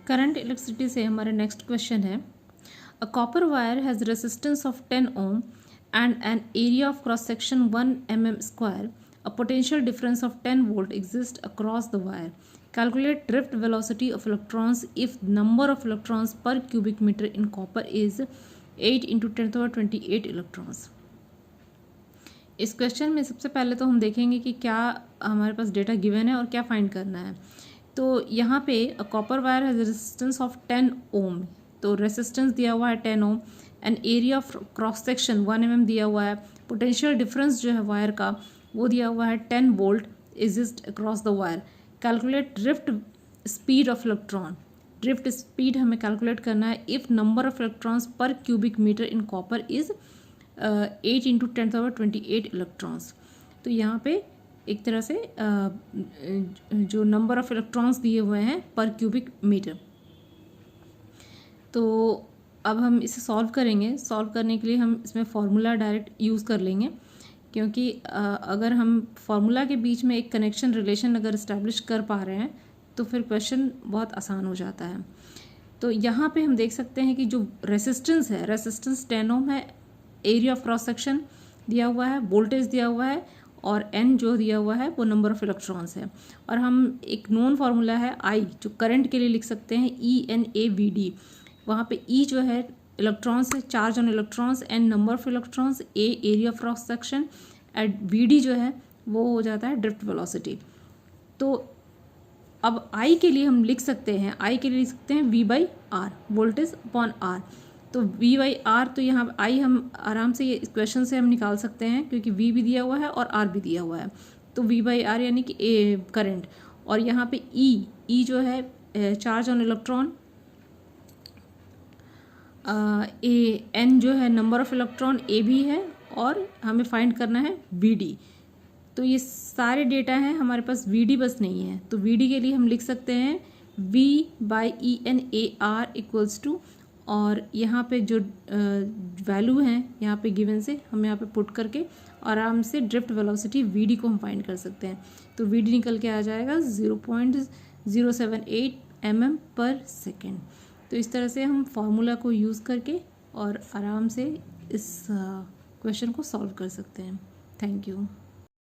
Current electricity से हमारा next question है, a copper wire has resistance of 10 ohm and an area of cross section 1 mm square. A potential difference of 10 volt exists across the wire. Calculate drift velocity of electrons if number of electrons per cubic meter in copper is 8 into 10 to the power 28 electrons. इस question में सबसे पहले तो हम देखेंगे कि क्या हमारे पास डेटा गिवन है और क्या फाइंड करना है। तो यहाँ पे copper wire has resistance of 10 ohm, तो रेजिस्टेंस दिया हुआ है 10 ohm, and area of cross section 1 mm दिया हुआ है, पोटेंशियल डिफरेंस जो है वायर का वो दिया हुआ है 10 volt exist across the wire. Calculate drift speed of electron, drift speed हमें कैलकुलेट करना है if number of electrons per cubic metre in copper is 8 into 10 to the power 28 electrons. तो यहाँ पे एक तरह से जो नंबर ऑफ इलेक्ट्रॉन्स दिए हुए हैं पर क्यूबिक मीटर। तो अब हम इसे सॉल्व करेंगे। सॉल्व करने के लिए हम इसमें फार्मूला डायरेक्ट यूज़ कर लेंगे, क्योंकि अगर हम फार्मूला के बीच में एक कनेक्शन रिलेशन अगर इस्टेब्लिश कर पा रहे हैं तो फिर क्वेश्चन बहुत आसान हो जाता है। तो यहाँ पे हम देख सकते हैं कि जो रेसिस्टेंस है, रेसिस्टेंस 10 ओम है, एरिया ऑफ क्रॉस सेक्शन दिया हुआ है, वोल्टेज दिया हुआ है, और एन जो दिया हुआ है वो नंबर ऑफ इलेक्ट्रॉन्स है। और हम एक नोन फार्मूला है आई जो करंट के लिए लिख सकते हैं, ENAVD। वहाँ पे ई जो है इलेक्ट्रॉन्स है, charge on electrons, n number of electrons, A area of cross section, and VD जो है वो हो जाता है ड्रिफ्ट वेलोसिटी। तो अब आई के लिए हम लिख सकते हैं, आई के लिए लिख सकते हैं V/R, वोल्टेज अपॉन आर। तो V/R, तो यहाँ आई हम आराम से ये इक्वेशन से हम निकाल सकते हैं, क्योंकि V भी दिया हुआ है और R भी दिया हुआ है। तो V/R यानी कि करंट, और यहाँ पे E जो है चार्ज ऑन इलेक्ट्रॉन, N जो है नंबर ऑफ इलेक्ट्रॉन, A भी है, और हमें फाइंड करना है VD। तो ये सारे डेटा हैं हमारे पास, VD बस नहीं है। तो VD के लिए हम लिख सकते हैं V/ENAR इक्वल्स टू, और यहाँ पे जो वैल्यू हैं यहाँ पे गिवन से हम यहाँ पे पुट करके आराम से ड्रिफ्ट वेलोसिटी VD को हम फाइंड कर सकते हैं। तो VD निकल के आ जाएगा 0.078 mm पर सेकेंड। तो इस तरह से हम फार्मूला को यूज़ करके और आराम से इस क्वेश्चन को सॉल्व कर सकते हैं। Thank you.